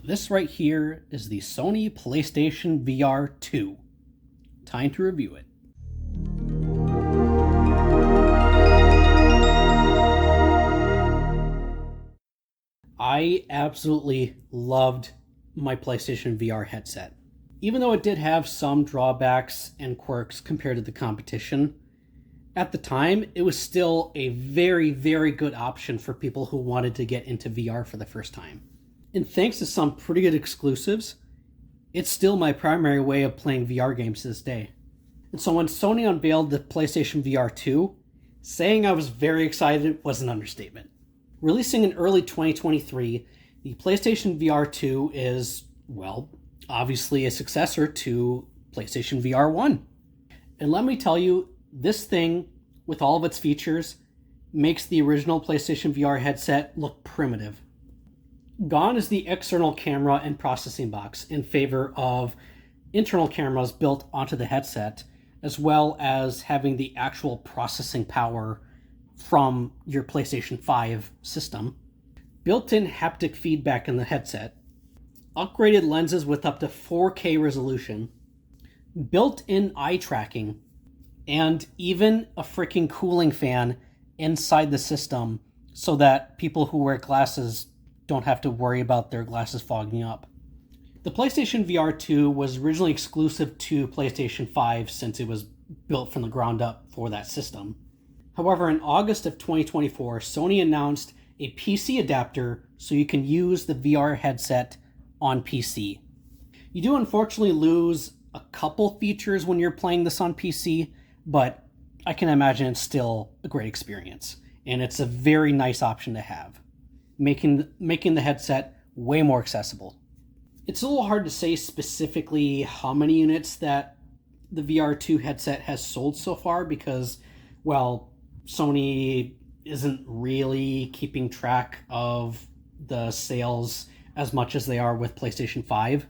This right here is the Sony PlayStation VR2. Time to review it. I absolutely loved my PlayStation VR headset. Even though it did have some drawbacks and quirks compared to the competition, at the time, it was still a very, very good option for people who wanted to get into VR for the first time. And thanks to some pretty good exclusives, it's still my primary way of playing VR games to this day. And so when Sony unveiled the PlayStation VR2, saying I was very excited was an understatement. Releasing in early 2023, the PlayStation VR2 is, well, obviously a successor to PlayStation VR1. And let me tell you, this thing, with all of its features, makes the original PlayStation VR headset look primitive. Gone is the external camera and processing box in favor of internal cameras built onto the headset, as well as having the actual processing power from your PlayStation 5 system. Built-in haptic feedback in the headset, upgraded lenses with up to 4K resolution, built-in eye tracking, and even a freaking cooling fan inside the system so that people who wear glasses don't have to worry about their glasses fogging up. The PlayStation VR2 was originally exclusive to PlayStation 5 since it was built from the ground up for that system. However, in August of 2024, Sony announced a PC adapter so you can use the VR headset on PC. You do unfortunately lose a couple features when you're playing this on PC, but I can imagine it's still a great experience, and it's a very nice option to have, making the headset way more accessible. It's a little hard to say specifically how many units that the VR2 headset has sold so far because, well, Sony isn't really keeping track of the sales as much as they are with PlayStation 5.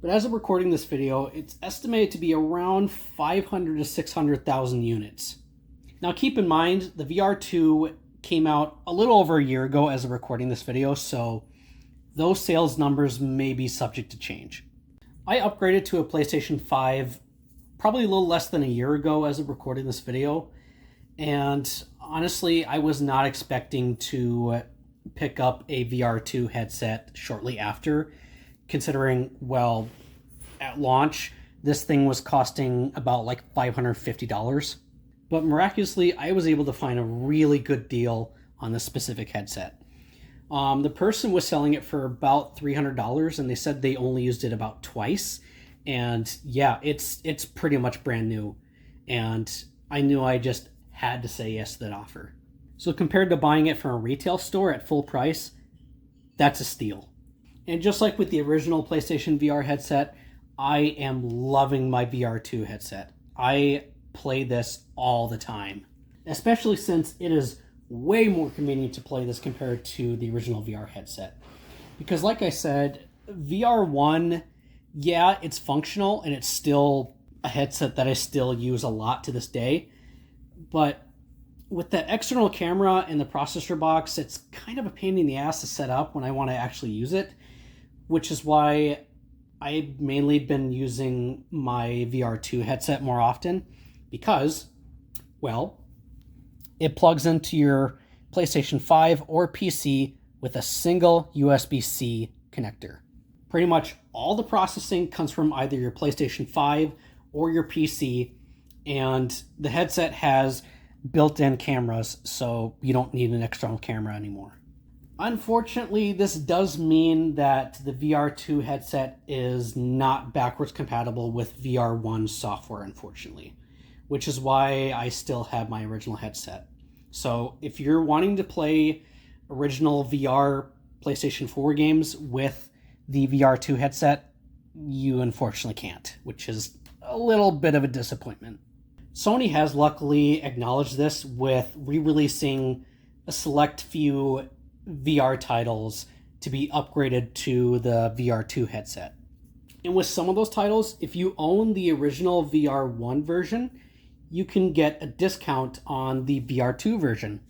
But as of recording this video, it's estimated to be around 500 to 600,000 units. Now keep in mind, the VR2 came out a little over a year ago as of recording this video, so those sales numbers may be subject to change. I upgraded to a PlayStation 5 probably a little less than a year ago as of recording this video, and honestly, I was not expecting to pick up a VR2 headset shortly after, considering, well, at launch, this thing was costing about like $550. But miraculously, I was able to find a really good deal on this specific headset. The person was selling it for about $300, and they said they only used it about twice. And yeah, it's pretty much brand new. And I knew I just had to say yes to that offer. So compared to buying it from a retail store at full price, that's a steal. And just like with the original PlayStation VR headset, I am loving my VR2 headset. I play this all the time, especially since it is way more convenient to play this compared to the original VR headset. Because like I said, VR1, yeah, it's functional and it's still a headset that I still use a lot to this day. But with the external camera and the processor box, it's kind of a pain in the ass to set up when I want to actually use it, which is why I've mainly been using my VR2 headset more often because, well, it plugs into your PlayStation 5 or PC with a single USB-C connector. Pretty much all the processing comes from either your PlayStation 5 or your PC, and the headset has built-in cameras, so you don't need an external camera anymore. Unfortunately, this does mean that the VR2 headset is not backwards compatible with VR1 software, unfortunately, which is why I still have my original headset. So if you're wanting to play original VR PlayStation 4 games with the VR2 headset, you unfortunately can't, which is a little bit of a disappointment. Sony has luckily acknowledged this with re-releasing a select few VR titles to be upgraded to the VR2 headset. And with some of those titles, if you own the original VR1 version, you can get a discount on the VR2 version.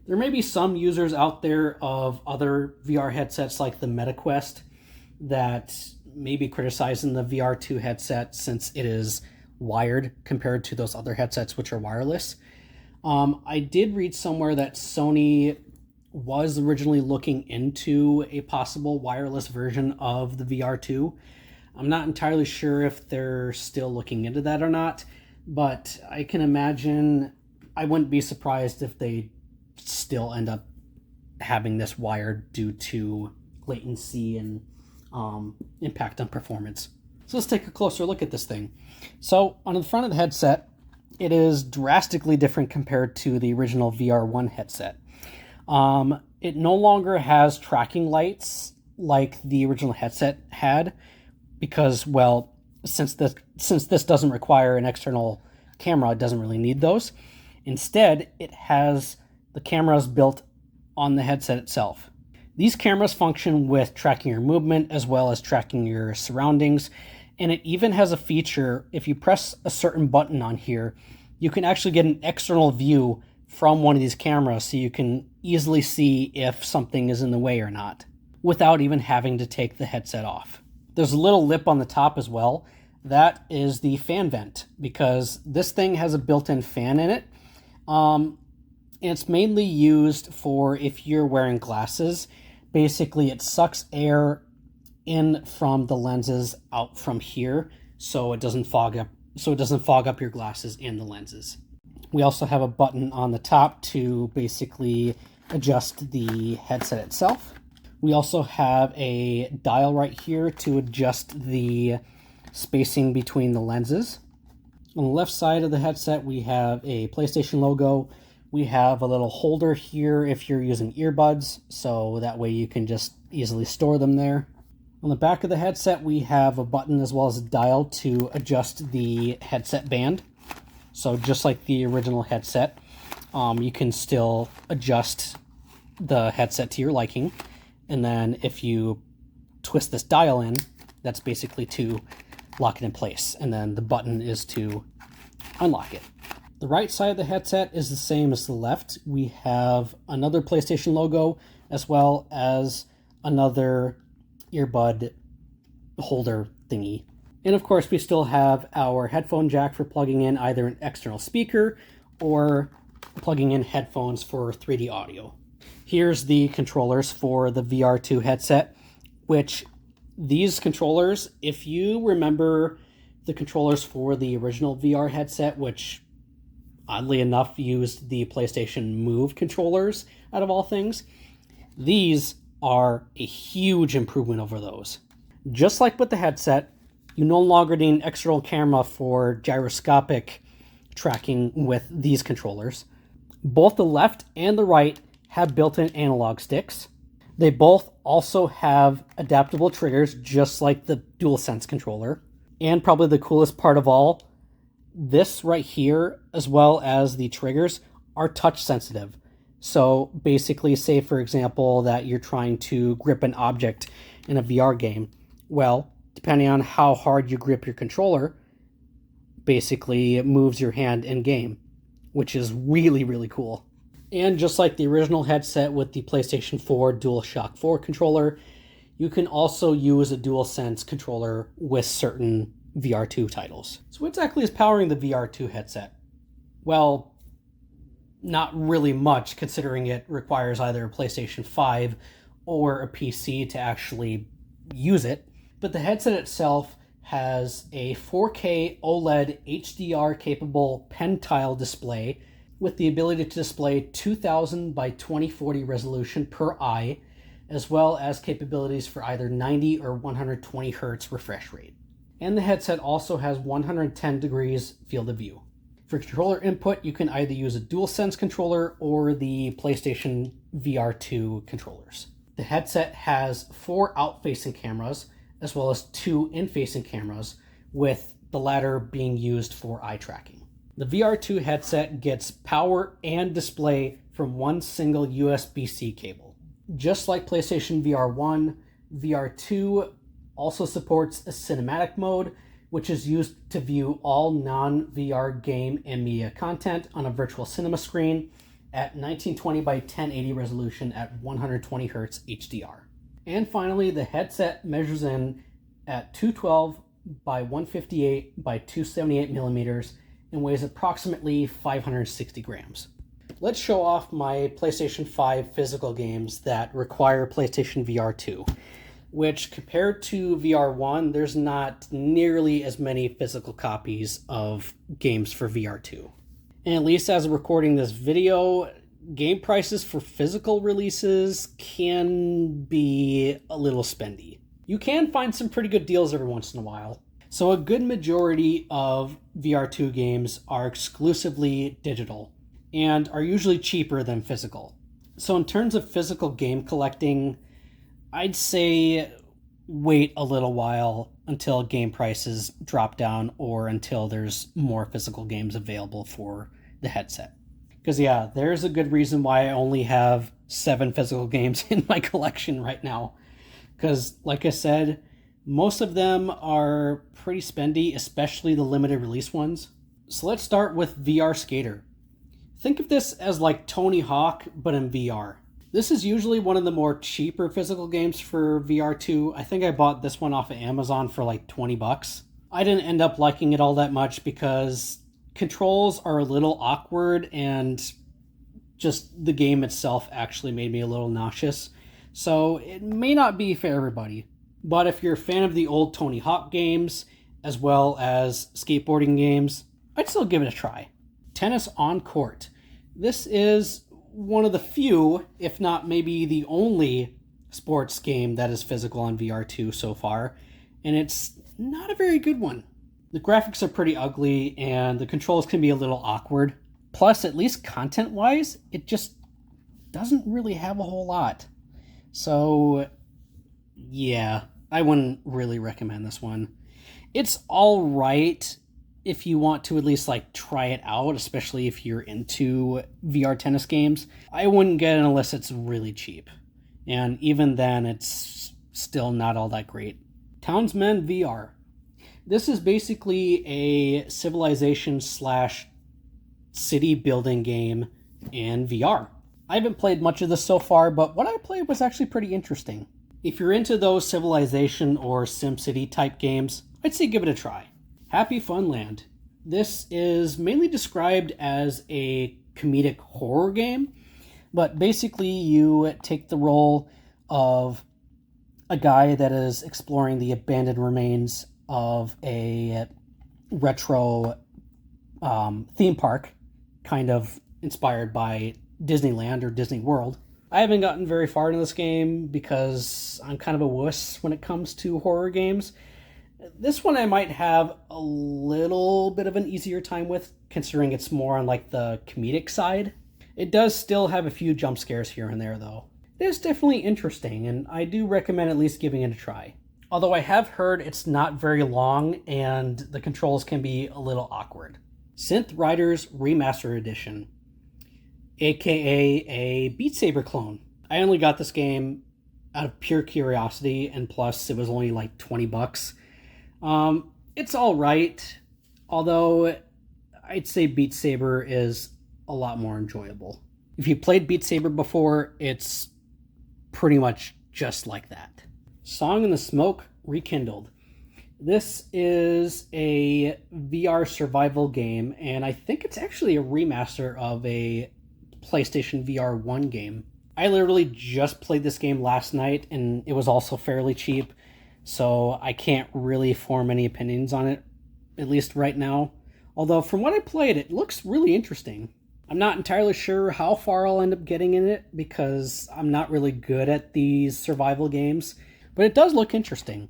There may be some users out there of other VR headsets like the MetaQuest that may be criticizing the VR2 headset since it is wired compared to those other headsets which are wireless. I did read somewhere that Sony was originally looking into a possible wireless version of the VR2. I'm not entirely sure if they're still looking into that or not, but I can imagine I wouldn't be surprised if they still end up having this wired due to latency and impact on performance. So let's take a closer look at this thing. So on the front of the headset, it is drastically different compared to the original VR1 headset. It no longer has tracking lights like the original headset had because, well, since this doesn't require an external camera, it doesn't really need those. Instead, it has the cameras built on the headset itself. These cameras function with tracking your movement as well as tracking your surroundings, and it even has a feature, if you press a certain button on here, you can actually get an external view from one of these cameras so you can easily see if something is in the way or not without even having to take the headset off. There's a little lip on the top as well. That is the fan vent because this thing has a built-in fan in it. And it's mainly used for if you're wearing glasses. Basically, it sucks air in from the lenses out from here so it doesn't fog up your glasses and the lenses. We also have a button on the top to basically adjust the headset itself. We also have a dial right here to adjust the spacing between the lenses. On the left side of the headset, we have a PlayStation logo. We have a little holder here if you're using earbuds, so that way you can just easily store them there. On the back of the headset, we have a button as well as a dial to adjust the headset band. So just like the original headset, you can still adjust the headset to your liking. And then if you twist this dial in, that's basically to lock it in place. And then the button is to unlock it. The right side of the headset is the same as the left. We have another PlayStation logo as well as another earbud holder thingy. And of course, we still have our headphone jack for plugging in either an external speaker or plugging in headphones for 3D audio. Here's the controllers for the VR2 headset, which these controllers, if you remember the controllers for the original VR headset, which oddly enough used the PlayStation Move controllers out of all things, these are a huge improvement over those. Just like with the headset, you no longer need an external camera for gyroscopic tracking with these controllers. Both the left and the right have built-in analog sticks. They both also have adaptable triggers, just like the DualSense controller. And probably the coolest part of all, this right here, as well as the triggers, are touch sensitive. So basically, say for example that you're trying to grip an object in a VR game. Well, depending on how hard you grip your controller, basically it moves your hand in game, which is really, really cool. And just like the original headset with the PlayStation 4 DualShock 4 controller, you can also use a DualSense controller with certain VR2 titles. So what exactly is powering the VR2 headset? Well, not really much, considering it requires either a PlayStation 5 or a PC to actually use it. But the headset itself has a 4K OLED HDR capable pen tile display with the ability to display 2000 by 2040 resolution per eye, as well as capabilities for either 90 or 120 hertz refresh rate. And the headset also has 110 degrees field of view. For controller input, you can either use a DualSense controller or the PlayStation VR2 controllers. The headset has 4 out-facing cameras, as well as 2 in-facing cameras, with the latter being used for eye tracking. The VR2 headset gets power and display from one single USB-C cable. Just like PlayStation VR1, VR2 also supports a cinematic mode, which is used to view all non-VR game and media content on a virtual cinema screen at 1920 by 1080 resolution at 120 Hz HDR. And finally, the headset measures in at 212 by 158 by 278 millimeters and weighs approximately 560 grams. Let's show off my PlayStation 5 physical games that require PlayStation VR2, which compared to VR1, there's not nearly as many physical copies of games for VR2. And at least as of recording this video, game prices for physical releases can be a little spendy. You can find some pretty good deals every once in a while. So a good majority of VR2 games are exclusively digital and are usually cheaper than physical. So in terms of physical game collecting, I'd say wait a little while until game prices drop down or until there's more physical games available for the headset. Because yeah, there's a good reason why I only have 7 physical games in my collection right now. Because like I said, most of them are pretty spendy, especially the limited release ones. So let's start with VR Skater. Think of this as like Tony Hawk, but in VR. This is usually one of the more cheaper physical games for VR2. I think I bought this one off of Amazon for like 20 bucks. I didn't end up liking it all that much because controls are a little awkward and just the game itself actually made me a little nauseous. So it may not be for everybody. But if you're a fan of the old Tony Hawk games, as well as skateboarding games, I'd still give it a try. Tennis on Court. This is one of the few, if not maybe the only, sports game that is physical on VR2 so far, and it's not a very good one. The graphics are pretty ugly, and the controls can be a little awkward. Plus, at least content-wise, it just doesn't really have a whole lot. So, yeah, I wouldn't really recommend this one. It's all right if you want to at least like try it out, especially if you're into VR tennis games. I wouldn't get it unless it's really cheap. And even then, it's still not all that great. Townsmen VR. This is basically a civilization / city building game in VR. I haven't played much of this so far, but what I played was actually pretty interesting. If you're into those civilization or SimCity type games, I'd say give it a try. Happy Fun Land. This is mainly described as a comedic horror game, but basically you take the role of a guy that is exploring the abandoned remains of a retro theme park, kind of inspired by Disneyland or Disney World. I haven't gotten very far into this game because I'm kind of a wuss when it comes to horror games. This one I might have a little bit of an easier time with, considering it's more on like the comedic side. It does still have a few jump scares here and there though. It is definitely interesting, and I do recommend at least giving it a try. Although I have heard it's not very long and the controls can be a little awkward. Synth Riders Remastered Edition, aka a Beat Saber clone. I only got this game out of pure curiosity, and plus it was only like 20 bucks. It's all right, although I'd say Beat Saber is a lot more enjoyable. If you played Beat Saber before, it's pretty much just like that. Song in the Smoke Rekindled. This is a VR survival game, and I think it's actually a remaster of a PlayStation VR 1 game. I literally just played this game last night, and it was also fairly cheap, so I can't really form any opinions on it, at least right now. Although from what I played, it looks really interesting. I'm not entirely sure how far I'll end up getting in it because I'm not really good at these survival games, but it does look interesting.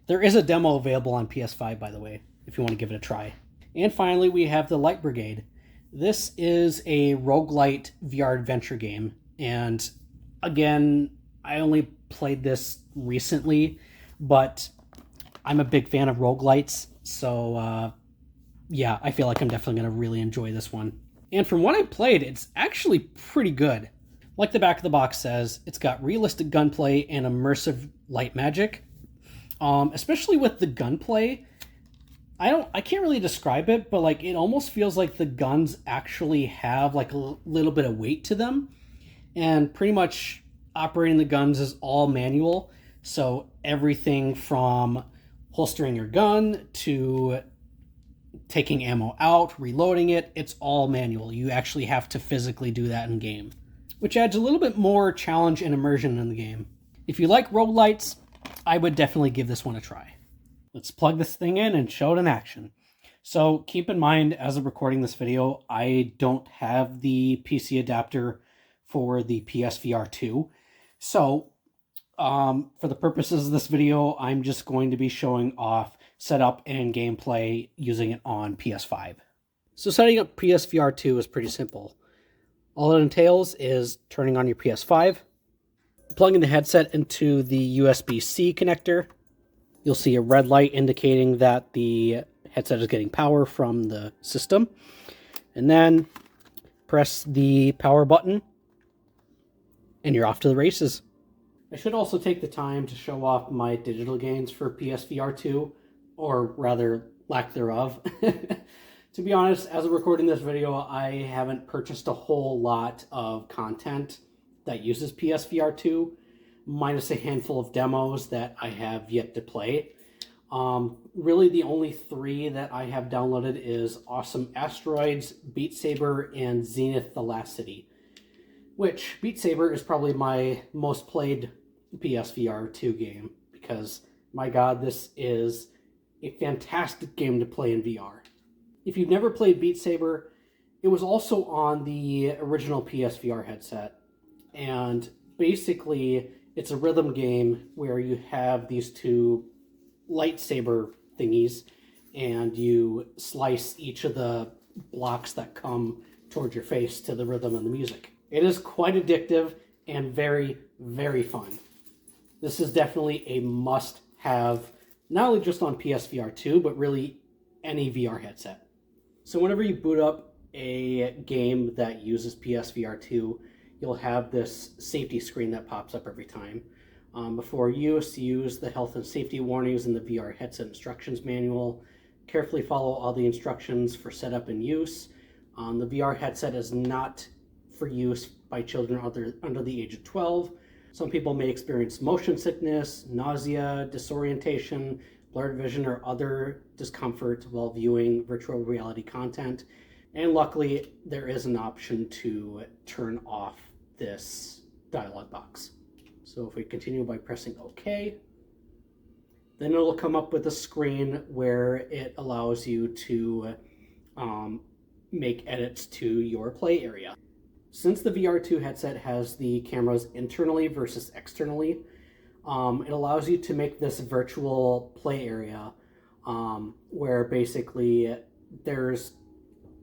There is a demo available on PS5, by the way, if you want to give it a try. And finally, we have The Light Brigade. This is a roguelite VR adventure game, and again, I only played this recently, but I'm a big fan of roguelites, so yeah, I feel like I'm definitely going to really enjoy this one. And from what I played, it's actually pretty good. Like the back of the box says, it's got realistic gunplay and immersive light magic. Especially with the gunplay, I can't really describe it, but like it almost feels like the guns actually have like a little bit of weight to them. And pretty much operating the guns is all manual. So everything from holstering your gun to taking ammo out, reloading it, it's all manual. You actually have to physically do that in game, which adds a little bit more challenge and immersion in the game. If you like roguelites, I would definitely give this one a try. Let's plug this thing in and show it in action. So keep in mind, as of recording this video, I don't have the PC adapter for the PSVR 2. So for the purposes of this video, I'm just going to be showing off setup and gameplay using it on PS5. So setting up PSVR 2 is pretty simple. All it entails is turning on your PS5, plugging the headset into the USB-C connector. You'll see a red light indicating that the headset is getting power from the system. And then press the power button and you're off to the races. I should also take the time to show off my digital gains for PSVR 2, or rather, lack thereof. To be honest, as of recording this video, I haven't purchased a whole lot of content that uses PSVR 2, minus a handful of demos that I have yet to play. Really, the only three that I have downloaded is Awesome Asteroids, Beat Saber, and Zenith the Last City. Which, Beat Saber is probably my most played PSVR 2 game, because, my god, this is a fantastic game to play in VR. If you've never played Beat Saber, it was also on the original PSVR headset, and basically, it's a rhythm game where you have these two lightsaber thingies, and you slice each of the blocks that come towards your face to the rhythm of the music. It is quite addictive and very, very fun. This is definitely a must-have, not only just on PSVR 2, but really any VR headset. So whenever you boot up a game that uses PSVR 2, you'll have this safety screen that pops up every time. Before use the health and safety warnings in the VR headset instructions manual. Carefully follow all the instructions for setup and use. The VR headset is not for use by children under the age of 12. Some people may experience motion sickness, nausea, disorientation, blurred vision, or other discomfort while viewing virtual reality content. And luckily, there is an option to turn off this dialog box. So if we continue by pressing OK, then it'll come up with a screen where it allows you to make edits to your play area. Since the VR2 headset has the cameras internally versus externally, it allows you to make this virtual play area where basically there's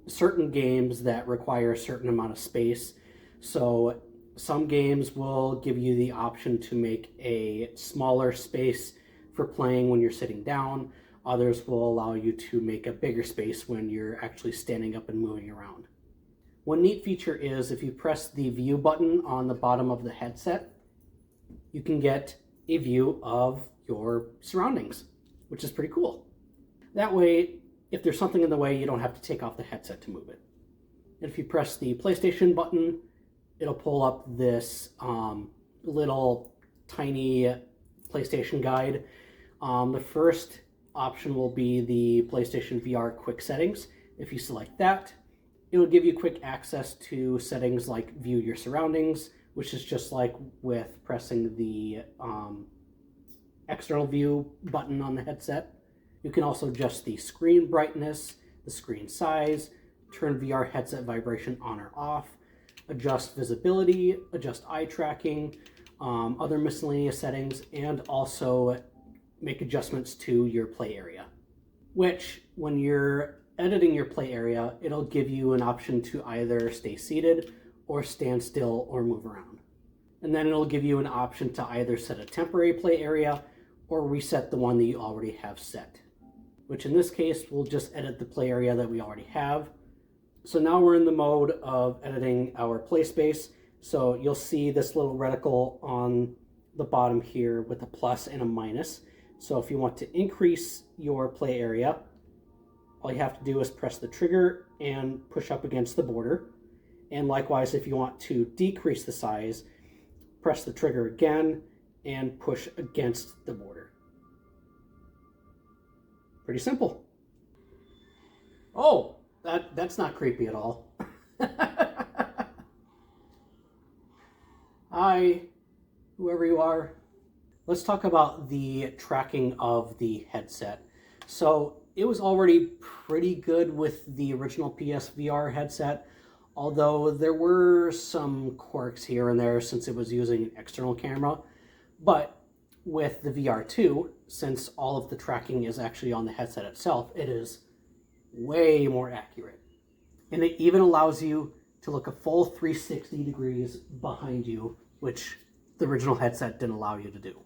certain games that require a certain amount of space. So some games will give you the option to make a smaller space for playing when you're sitting down. Others will allow you to make a bigger space when you're actually standing up and moving around. One neat feature is if you press the view button on the bottom of the headset, you can get a view of your surroundings, which is pretty cool. That way, if there's something in the way, you don't have to take off the headset to move it. And if you press the PlayStation button, it'll pull up this little tiny PlayStation guide. The first option will be the PlayStation VR quick settings. If you select that, it'll give you quick access to settings like view your surroundings, which is just like with pressing the external view button on the headset. You can also adjust the screen brightness, the screen size, turn VR headset vibration on or off, adjust visibility, adjust eye tracking, other miscellaneous settings, and also make adjustments to your play area. Which, when you're editing your play area, it'll give you an option to either stay seated or stand still or move around. And then it'll give you an option to either set a temporary play area or reset the one that you already have set. Which in this case, we'll just edit the play area that we already have. So now we're in the mode of editing our play space. So you'll see this little reticle on the bottom here with a plus and a minus. So if you want to increase your play area, all you have to do is press the trigger and push up against the border. And likewise, if you want to decrease the size, press the trigger again, and push against the border. Pretty simple. Oh, that's not creepy at all. Hi, whoever you are. Let's talk about the tracking of the headset. So it was already pretty good with the original PSVR headset, although there were some quirks here and there since it was using an external camera. But with the VR2, since all of the tracking is actually on the headset itself, it is way more accurate. And it even allows you to look a full 360 degrees behind you, which the original headset didn't allow you to do.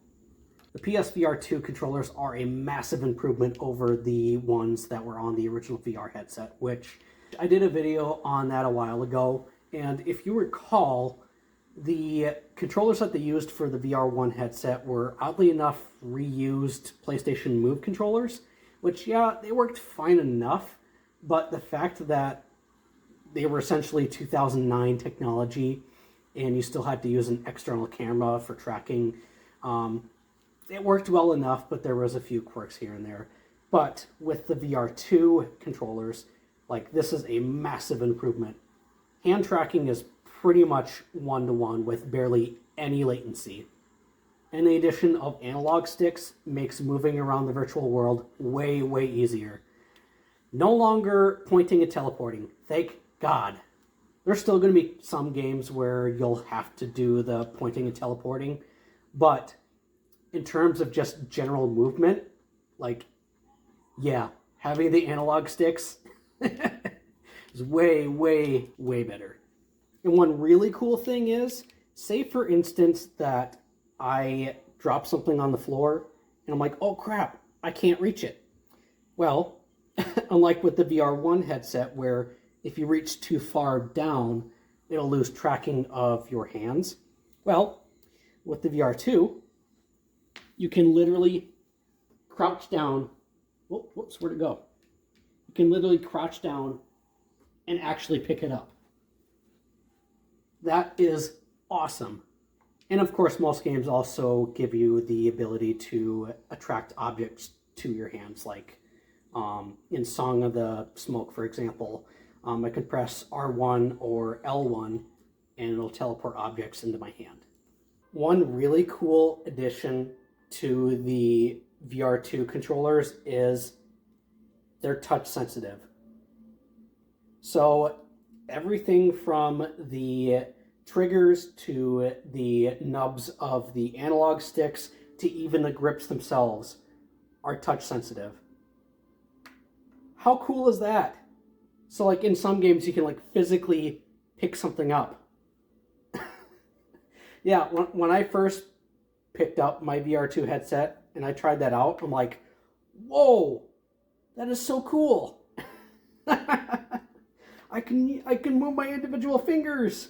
The PSVR 2 controllers are a massive improvement over the ones that were on the original VR headset, which I did a video on that a while ago. And if you recall, the controllers that they used for the VR1 headset were oddly enough reused PlayStation Move controllers, which, yeah, they worked fine enough, but the fact that they were essentially 2009 technology and you still had to use an external camera for tracking, it worked well enough, but there was a few quirks here and there. But with the VR2 controllers, like, this is a massive improvement. Hand tracking is pretty much one-to-one with barely any latency. And the addition of analog sticks makes moving around the virtual world way, way easier. No longer pointing and teleporting, thank God. There's still going to be some games where you'll have to do the pointing and teleporting, but in terms of just general movement, like, yeah, having the analog sticks is way, way, way better. And one really cool thing is, say for instance that I drop something on the floor and I'm like, oh crap, I can't reach it. Well, unlike with the VR1 headset where if you reach too far down, it'll lose tracking of your hands. Well, with the VR2, you can literally crouch down. Whoops, where'd it go? You can literally crouch down and actually pick it up. That is awesome. And of course, most games also give you the ability to attract objects to your hands, like in Song of the Smoke, for example. I can press R1 or L1 and it'll teleport objects into my hand. One really cool addition to the VR2 controllers is they're touch sensitive. So everything from the triggers to the nubs of the analog sticks to even the grips themselves are touch sensitive. How cool is that? So like in some games you can like physically pick something up. Yeah, when I first picked up my VR2 headset and I tried that out, I'm like, whoa, that is so cool. I can move my individual fingers.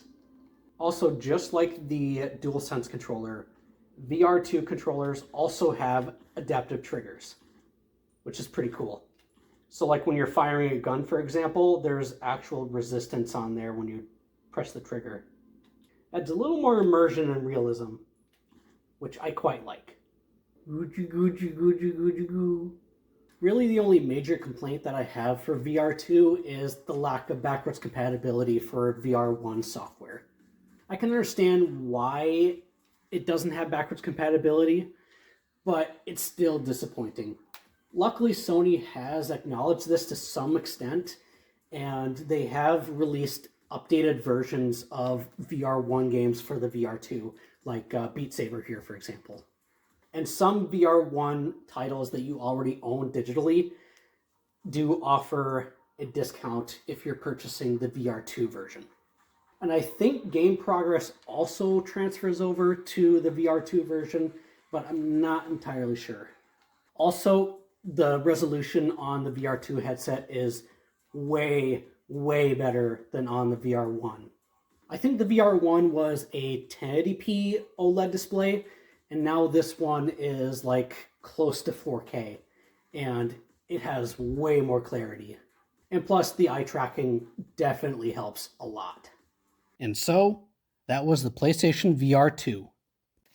Also, just like the DualSense controller, VR2 controllers also have adaptive triggers, which is pretty cool. So like when you're firing a gun, for example, there's actual resistance on there when you press the trigger. Adds a little more immersion and realism, which I quite like. Really, the only major complaint that I have for VR2 is the lack of backwards compatibility for VR1 software. I can understand why it doesn't have backwards compatibility, but it's still disappointing. Luckily, Sony has acknowledged this to some extent, and they have released updated versions of VR1 games for the VR2, like Beat Saber here, for example. And some VR1 titles that you already own digitally do offer a discount if you're purchasing the VR2 version. And I think Game Progress also transfers over to the VR2 version, but I'm not entirely sure. Also, the resolution on the VR2 headset is way, way better than on the VR1. I think the VR1 was a 1080p OLED display, and now this one is like close to 4K, and it has way more clarity. And plus, the eye tracking definitely helps a lot. And so, that was the PlayStation VR2.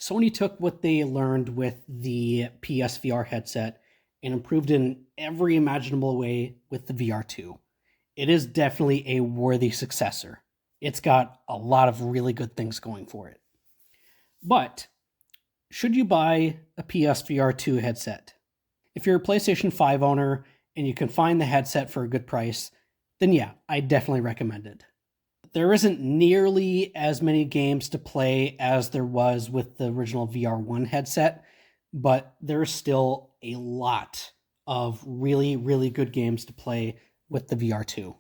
Sony took what they learned with the PSVR headset and improved in every imaginable way with the VR2. It is definitely a worthy successor. It's got a lot of really good things going for it. But should you buy a PSVR 2 headset? If you're a PlayStation 5 owner and you can find the headset for a good price, then yeah, I definitely recommend it. There isn't nearly as many games to play as there was with the original VR1 headset, but there's still a lot of really, really good games to play with the VR2,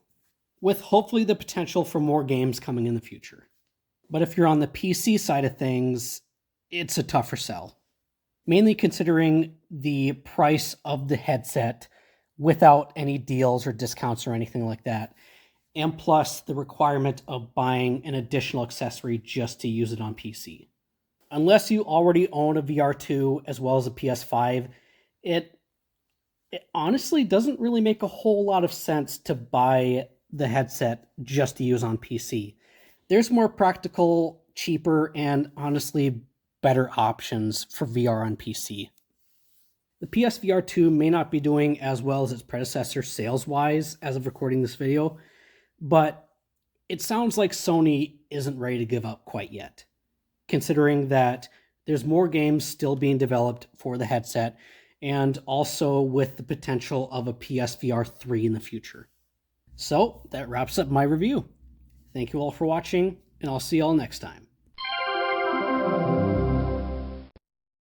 with hopefully the potential for more games coming in the future. But if you're on the PC side of things, it's a tougher sell, mainly considering the price of the headset without any deals or discounts or anything like that, and plus the requirement of buying an additional accessory just to use it on PC. Unless you already own a VR2 as well as a PS5, it honestly doesn't really make a whole lot of sense to buy the headset just to use on PC. There's more practical, cheaper, and honestly better options for VR on PC. The PSVR 2 may not be doing as well as its predecessor sales-wise as of recording this video, but it sounds like Sony isn't ready to give up quite yet, considering that there's more games still being developed for the headset, and also with the potential of a PSVR 3 in the future. So that wraps up my review. Thank you all for watching, and I'll see you all next time.